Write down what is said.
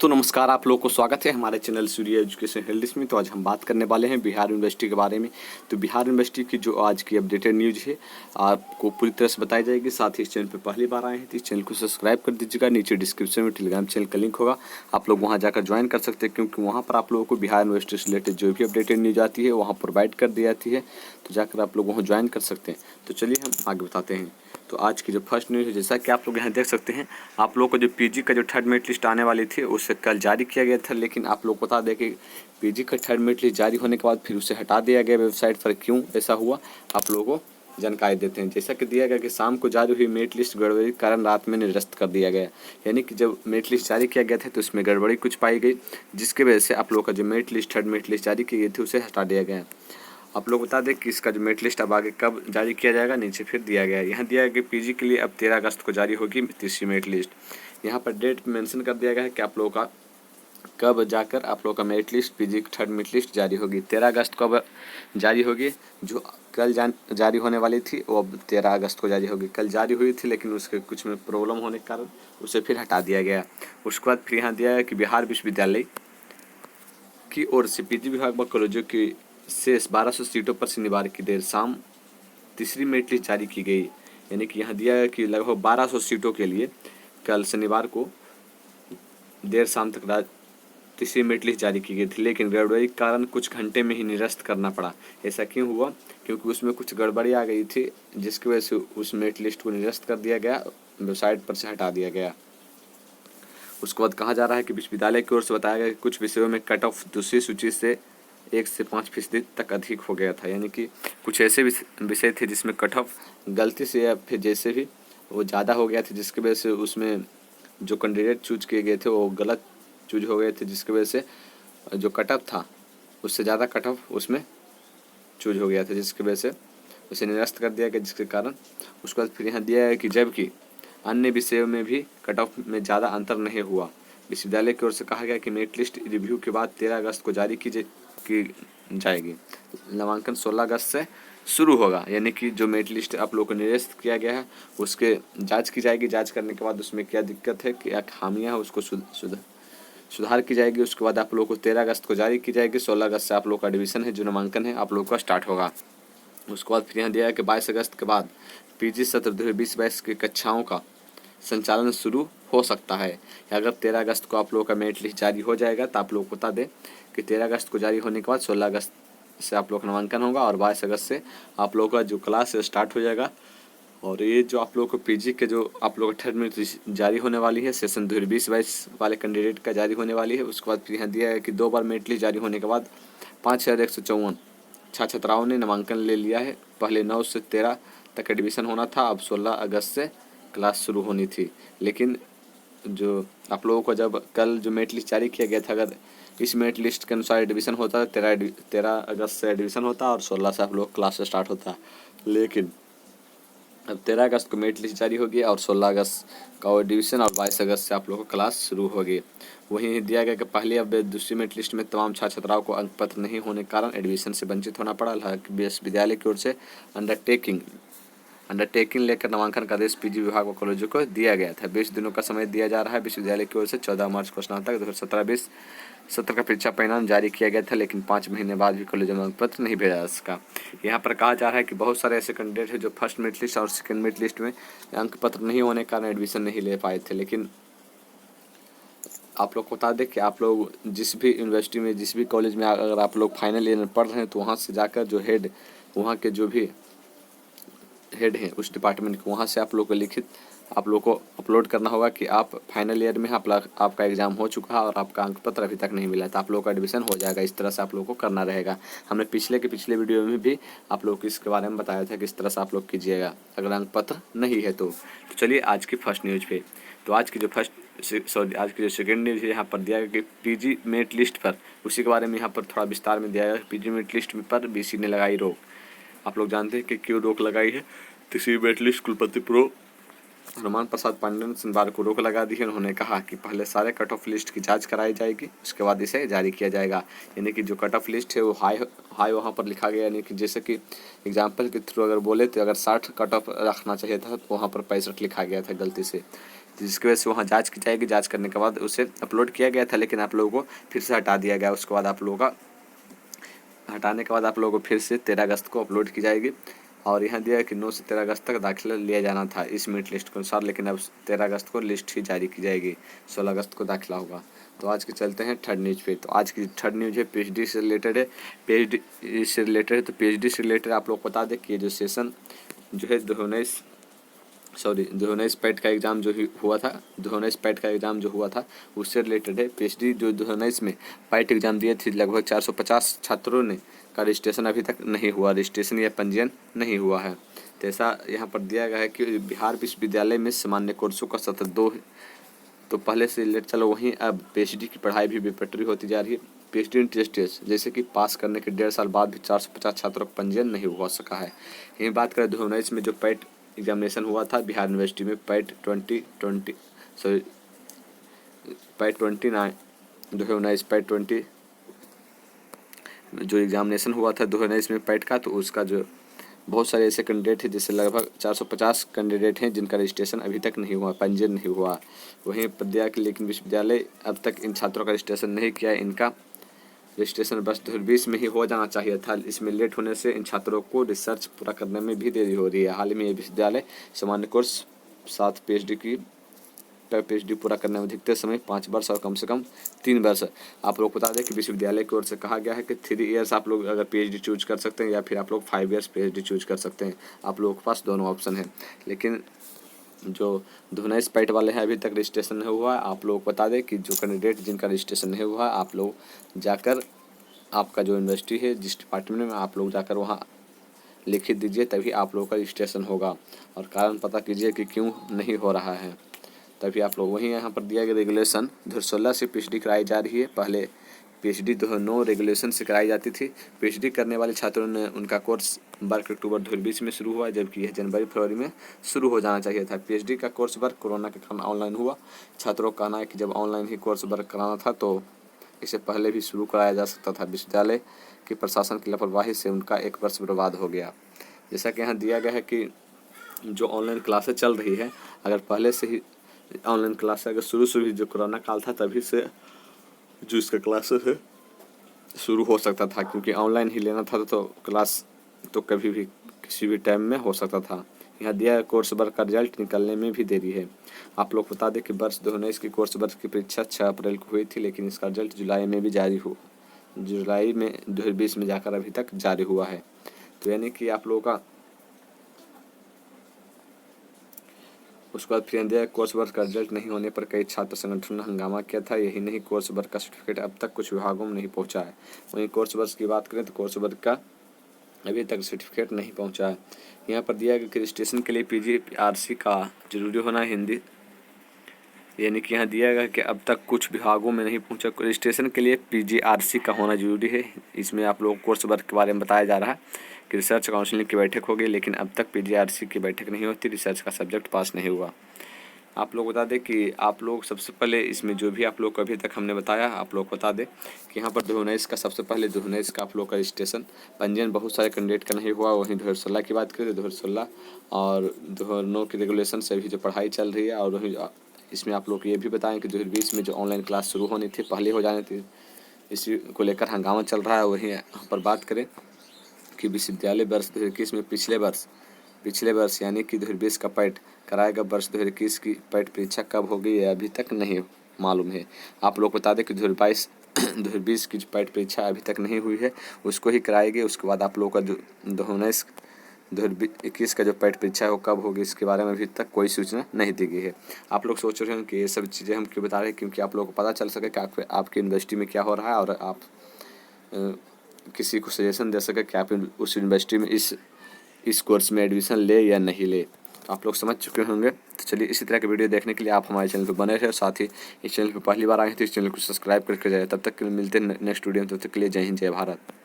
दोस्तों नमस्कार, आप लोगों को स्वागत है हमारे चैनल सूर्य एजुकेशन हेल्थ में। तो आज हम बात करने वाले हैं बिहार यूनिवर्सिटी के बारे में। तो बिहार यूनिवर्सिटी की जो आज की अपडेटेड न्यूज़ है आपको पूरी तरह से बताई जाएगी। साथ ही इस चैनल पर पहली बार आए हैं तो इस चैनल को सब्सक्राइब कर दीजिएगा। नीचे डिस्क्रिप्शन में टेलीग्राम चैनल का लिंक होगा, आप लोग वहाँ जाकर ज्वाइन कर सकते हैं, क्योंकि वहाँ पर आप लोगों को बिहार यूनिवर्सिटी से रिलेटेड जो भी अपडेटेड न्यूज़ आती है वहाँ प्रोवाइड कर दी जाती है। तो जाकर आप लोग वहाँ ज्वाइन कर सकते हैं। तो चलिए हम आगे बताते हैं। तो आज की जो फर्स्ट न्यूज़ है, जैसा कि आप लोग यहाँ देख सकते हैं, आप लोग को जो पीजी का जो थर्ड मेरिट लिस्ट आने वाली थी उसे कल जारी किया गया था। लेकिन आप लोग को बता दें कि पीजी का थर्ड मेरिट लिस्ट जारी होने के बाद फिर उसे हटा दिया गया वेबसाइट पर। क्यों ऐसा हुआ, आप लोगों को जानकारी देते हैं। जैसा कि दिया गया कि शाम को जारी हुई मेरिट लिस्ट गड़बड़ी के कारण रात में निरस्त कर दिया गया। यानी कि जब मेरिट लिस्ट जारी किया गया था तो उसमें गड़बड़ी कुछ पाई गई, जिसकी वजह से आप लोग का जो merit list third merit list जारी की गई थी उसे हटा दिया गया। आप लोग बता दें कि इसका जो मेरिट लिस्ट अब आगे कब जारी किया जाएगा, नीचे फिर दिया गया है। यहाँ दिया गया कि पीजी के लिए अब 13 अगस्त को जारी होगी तीसरी मेरिट लिस्ट। यहाँ पर डेट मेंशन कर दिया गया है कि आप लोगों का कब जाकर आप लोगों का merit list PG third merit list जारी होगी। 13 अगस्त को अब जारी होगी। जो कल जारी होने वाली थी वो अब 13 अगस्त को जारी होगी। कल जारी हुई थी लेकिन उसके कुछ में प्रॉब्लम होने के कारण उसे फिर हटा दिया गया। उसके बाद फिर यहाँ दिया गया कि बिहार विश्वविद्यालय की ओर से पीजी विभाग व कॉलेजों की शेष 1200 सीटों पर शनिवार की देर शाम तीसरी मेरिट लिस्ट जारी की गई। यानी कि यहाँ दिया है कि लगभग 1200 सीटों के लिए कल शनिवार को देर शाम तक तीसरी मेरिट लिस्ट जारी की गई थी। लेकिन गड़बड़ी के कारण कुछ घंटे में ही निरस्त करना पड़ा। ऐसा क्यों हुआ, क्योंकि उसमें कुछ गड़बड़ी आ गई थी, जिसकी वजह से उस मेरिट लिस्ट को निरस्त कर दिया गया, वेबसाइट पर से हटा दिया गया। उसके बाद कहा जा रहा है कि विश्वविद्यालय की ओर से बताया गया कि कुछ विषयों में कट ऑफ दूसरी सूची से 1 से 5% तक अधिक हो गया था। यानी कि कुछ ऐसे विषय थे जिसमें कट ऑफ गलती से या फिर जैसे भी वो ज़्यादा हो गया था, जिसकी वजह से उसमें जो कैंडिडेट चूज किए गए थे वो गलत चूज हो गए थे, जिसकी वजह से जो कट ऑफ था उससे ज़्यादा कट ऑफ उसमें चूज हो गया था, जिसकी वजह से उसे निरस्त कर दिया गया। जिसके कारण उसके बाद फिर यहाँ दिया है कि जबकि अन्य विषयों में भी कट ऑफ में ज़्यादा अंतर नहीं हुआ। विश्वविद्यालय की ओर से कहा गया कि मेरिट लिस्ट रिव्यू के बाद 13 अगस्त को जारी की जाएगी। नामांकन 16 अगस्त से शुरू होगा। यानी कि जो मेरिट लिस्ट आप लोगों को निरस्त किया गया है उसके जांच की जाएगी। जांच करने के बाद उसमें क्या दिक्कत है, क्या खामियां है, उसको सुधार की जाएगी। उसके बाद आप लोगों को 13 अगस्त को जारी की जाएगी। 16 अगस्त से आप लोग का एडमिशन है, जो नामांकन है आप लोगों का स्टार्ट होगा। उसके बाद फिर यहाँ दिया है कि 22 अगस्त के बाद पीजी सत्र 2020-22 की कक्षाओं का संचालन शुरू हो सकता है। अगर 13 अगस्त को आप लोगों का मेरिट लिस्ट जारी हो जाएगा तो आप लोग को बता दें कि 13 अगस्त को जारी होने के बाद 16 अगस्त से आप लोग का नामांकन होगा और 22 अगस्त से आप लोगों का जो क्लास स्टार्ट हो जाएगा। और ये जो आप लोग को पीजी के जो आप लोग थर्ड मेरिट लिस्ट जारी होने वाली है, सेशन 2020-22 वाले कैंडिडेट का जारी होने वाली है। उसके बाद फिर यहाँ दिया है कि 2 बार मेरिट लिस्ट जारी होने के बाद 5154 छात्राओं ने नामांकन ले लिया है। पहले 9 से 13 तक एडमिशन होना था, अब 16 अगस्त से क्लास शुरू होनी थी। लेकिन जो आप लोगों को जब कल जो मेरिट लिस्ट जारी किया गया था, अगर इस मेरिट लिस्ट के अनुसार एडमिशन होता तो 13 अगस्त से एडमिशन होता और 16 से आप लोग क्लास स्टार्ट होता। लेकिन अब 13 अगस्त को मेरिट लिस्ट जारी होगी और 16 अगस्त का एडमिशन और 22 अगस्त से आप लोगों को क्लास शुरू होगी। वहीं दिया गया कि पहली अब दूसरी मेरिट लिस्ट में तमाम छात्राओं को अंक पत्र नहीं होने के कारण एडमिशन से वंचित होना पड़ा। हालांकि विश्वविद्यालय की ओर से अंडरटेकिंग लेकर नामांकन का आदेश पीजी विभाग व कॉलेजों को दिया गया था। 20 दिनों का समय दिया जा रहा है। विश्वविद्यालय की ओर से 14 मार्च को स्नातक 2017-20 सत्र का परीक्षा परिणाम जारी किया गया था, लेकिन 5 महीने बाद भी कॉलेजों में अंक पत्र नहीं भेजा जा सका। यहाँ पर कहा जा रहा है कि बहुत सारे ऐसे कैंडिडेट हैं जो फर्स्ट मेरिट लिस्ट और सेकंड मेरिट लिस्ट में अंक पत्र नहीं होने के कारण एडमिशन नहीं ले पाए थे। लेकिन आप लोग को बता दें कि आप लोग जिस भी यूनिवर्सिटी में, जिस भी कॉलेज में अगर आप लोग फाइनल ईयर में पढ़ रहे हैं तो वहाँ से जाकर जो हेड, वहाँ के जो भी हेड हैं उस डिपार्टमेंट के, वहाँ से आप लोग को लिखित आप लोग को अपलोड करना होगा कि आप फाइनल ईयर में आपका एग्ज़ाम हो चुका है और आपका अंक पत्र अभी तक नहीं मिला, तो आप लोग का एडमिशन हो जाएगा। इस तरह से आप लोग को करना रहेगा। हमने पिछले वीडियो में भी आप लोग को इसके बारे में बताया था कि इस तरह से आप लोग कीजिएगा अगर अंक पत्र नहीं है तो। चलिए आज की फर्स्ट न्यूज़ पे। तो आज की जो सेकेंड न्यूज़ है, यहाँ पर दिया गया कि पीजी मेरिट लिस्ट पर, उसी के बारे में यहाँ पर थोड़ा विस्तार में दिया गया। पीजी मेरिट लिस्ट पर बीसी ने लगाई रोक। आप लोग जानते हैं कि क्यों रोक लगाई है। तीसरी मेरिट लिस्ट कुलपति प्रो रमान प्रसाद पांडे ने शनिवार को रोक लगा दी है। उन्होंने कहा कि पहले सारे कट ऑफ लिस्ट की जांच कराई जाएगी, उसके बाद इसे जारी किया जाएगा। यानी कि जो कट ऑफ लिस्ट है वो हाई वहाँ पर लिखा गया। यानी कि जैसे कि एग्जाम्पल के थ्रू अगर बोले तो अगर 60 कट ऑफ रखना चाहिए था तो वहाँ पर 65 लिखा गया था गलती से। जिसकी वजह से वहाँ जांच की जाएगी। जांच करने के बाद उसे अपलोड किया गया था, लेकिन आप लोगों को फिर से हटा दिया गया। उसके बाद आप लोगों का हटाने के बाद आप लोगों को फिर से 13 अगस्त को अपलोड की जाएगी। और यहाँ दिया है कि 9 से 13 अगस्त तक दाखिला लिया जाना था इस मेरिट लिस्ट के अनुसार, लेकिन अब 13 अगस्त को लिस्ट ही जारी की जाएगी, 16 अगस्त को दाखिला होगा। तो आज के चलते हैं थर्ड न्यूज़ पे। तो आज की थर्ड न्यूज़ है पीएचडी से रिलेटेड है। पीएचडी से रिलेटेड है, तो पीएचडी से रिलेटेड आप लोग बता दें कि ये जो सेशन जो है 2019 पैट का एग्ज़ाम जो हुआ था, 2019 पैट का एग्ज़ाम जो हुआ था उससे रिलेटेड है। पीएचडी जो 2019 में पैट एग्ज़ाम दिए थे, लगभग 450 छात्रों ने का रजिस्ट्रेशन अभी तक नहीं हुआ, रजिस्ट्रेशन या पंजीयन नहीं हुआ है। तो ऐसा यहाँ पर दिया गया है कि बिहार विश्वविद्यालय में सामान्य कोर्सों का सत्र 2 है। तो पहले से लेट चलो वहीं अब पीएचडी की पढ़ाई भी बेपटरी होती जा रही है। पीएचडी इंटरेस्टेज जैसे कि पास करने के 1.5 साल बाद भी 450 छात्रों का पंजीयन नहीं हो सका है। यही बात करें 2019 में जो पैट एग्जामिनेशन हुआ था बिहार यूनिवर्सिटी में, पैट 2019 पैट 20 जो एग्जामिनेशन हुआ था 2019 में पैट का, तो उसका जो बहुत सारे ऐसे कैंडिडेट हैं, जैसे लगभग 450 कैंडिडेट हैं जिनका रजिस्ट्रेशन अभी तक नहीं हुआ, पंजीयन नहीं हुआ। वहीं पर दिया कि लेकिन विश्वविद्यालय अब तक इन छात्रों का रजिस्ट्रेशन नहीं किया। इनका रजिस्ट्रेशन वर्ष 2020 में ही हो जाना चाहिए था। इसमें लेट होने से इन छात्रों को रिसर्च पूरा करने में भी देरी हो रही है। हाल ही में ये विश्वविद्यालय सामान्य कोर्स 7 पीएचडी पूरा करने में अधिकतर समय 5 वर्ष और कम से कम 3 वर्ष। आप लोग बता दें कि विश्वविद्यालय की ओर से कहा गया है कि 3 इयर्स आप लोग अगर पीएचडी चूज कर सकते हैं, या फिर आप लोग 5 इयर्स पीएचडी चूज कर सकते हैं। आप लोगों के पास दोनों ऑप्शन है। लेकिन जो 2019 पैट वाले हैं अभी तक रजिस्ट्रेशन नहीं हुआ है। आप लोग बता दें कि जो कैंडिडेट जिनका रजिस्ट्रेशन नहीं हुआ है, आप लोग जाकर आपका जो यूनिवर्सिटी है जिस डिपार्टमेंट में, आप लोग जाकर वहाँ लिखित दीजिए, तभी आप लोगों का रजिस्ट्रेशन होगा। और कारण पता कीजिए कि क्यों नहीं हो रहा है, तभी आप लोग वहीं यहाँ पर दिया गया रेगुलेशन 2016 से पीएचडी कराई जा रही है। पहले पीएचडी 2009 रेगुलेशन से कराई जाती थी। पीएचडी करने वाले छात्रों ने उनका कोर्स वर्क अक्टूबर 2020 में शुरू हुआ, जबकि यह जनवरी-फरवरी में शुरू हो जाना चाहिए था। पीएचडी का कोर्स वर्क कोरोना के कारण ऑनलाइन हुआ। छात्रों का कहना है कि जब ऑनलाइन ही कोर्स वर्क कराना था तो इसे पहले भी शुरू कराया जा सकता था। विश्वविद्यालय की प्रशासन की लापरवाही से उनका 1 वर्ष बर्बाद हो गया। जैसा कि यहाँ दिया गया है कि जो ऑनलाइन क्लासेस चल रही है, अगर पहले से ही ऑनलाइन क्लास अगर शुरू ही जो कोरोना काल था तभी से जो इसका क्लासेस है शुरू हो सकता था, क्योंकि ऑनलाइन ही लेना था तो क्लास तो कभी भी किसी भी टाइम में हो सकता था। यहाँ दिया है कोर्स वर्क का रिजल्ट निकलने में भी देरी है। आप लोग बता दें कि वर्ष 2019 की कोर्स वर्क की परीक्षा 6 अप्रैल को हुई थी, लेकिन इसका रिजल्ट जुलाई में 2020 में जाकर अभी तक जारी हुआ है। तो यानी कि आप लोगों का उसके बाद फिर दिया कोर्स वर्क का रिजल्ट नहीं होने पर कई छात्र संगठनों ने हंगामा किया था। यही नहीं, कोर्स वर्क का सर्टिफिकेट अब तक कुछ विभागों में नहीं पहुंचा है। वहीं कोर्स वर्क की बात करें तो कोर्स वर्क का अभी तक सर्टिफिकेट नहीं पहुंचा है। यहाँ पर दिया गया कि रजिस्ट्रेशन के लिए पीजीआरसी का जरूरी होना हिंदी, यानी कि यहाँ दिया गया कि अब तक कुछ विभागों में नहीं पहुंचा। रजिस्ट्रेशन के लिए पीजीआरसी का होना जरूरी है। इसमें आप लोग कोर्स वर्क के बारे में बताया जा रहा है कि रिसर्च काउंसिलिंग की बैठक होगी, लेकिन अब तक पीजीआरसी की बैठक नहीं होती, रिसर्च का सब्जेक्ट पास नहीं हुआ। आप लोग बता दें कि आप लोग सबसे पहले इसमें जो भी आप लोग को अभी तक हमने बताया, आप लोग बता दें कि यहाँ पर 2019 का सबसे पहले 2019 का आप लोग का रजिस्ट्रेशन पंजीयन बहुत सारे कैंडिडेट का नहीं हुआ। वहीं 2016 की बात करें तो 2016 और 2009 के रेगुलेशन से अभी जो पढ़ाई चल रही है। और वहीं इसमें आप लोग ये भी बताएं कि 2020 में जो ऑनलाइन क्लास शुरू होनी थी पहले हो जानी थी, इसी को लेकर हंगामा चल रहा है। वहीं यहाँ पर बात करें कि विश्वविद्यालय वर्ष 2021 में पिछले वर्ष यानी कि 2020 का पैट कराएगा। वर्ष 2021 की पैट परीक्षा कब होगी ये अभी तक नहीं मालूम है। आप लोग बता दें कि 2020 की जो पैट परीक्षा अभी तक नहीं हुई है उसको ही कराएगी। उसके बाद आप लोगों का जो 2021 का जो पैट परीक्षा है वो कब होगी इसके बारे में अभी तक कोई सूचना नहीं दी गई है। आप लोग सोच रहे हैं कि ये सब चीज़ें हम क्यों बता रहे हैं, क्योंकि आप लोगों को पता चल सके कि आपकी यूनिवर्सिटी में क्या हो रहा है, और आप किसी को सजेशन दे सके कि आप उस यूनिवर्सिटी में इस कोर्स में एडमिशन ले या नहीं ले। तो आप लोग समझ चुके होंगे। तो चलिए इसी तरह के वीडियो देखने के लिए आप हमारे चैनल पर बने रहे। साथ ही इस चैनल पर पहली बार आए हैं तो इस चैनल को सब्सक्राइब करके जाए। तब तक मिलते हैं नेक्स्ट वीडियो में। तब तक के लिए जय हिंद, जय भारत।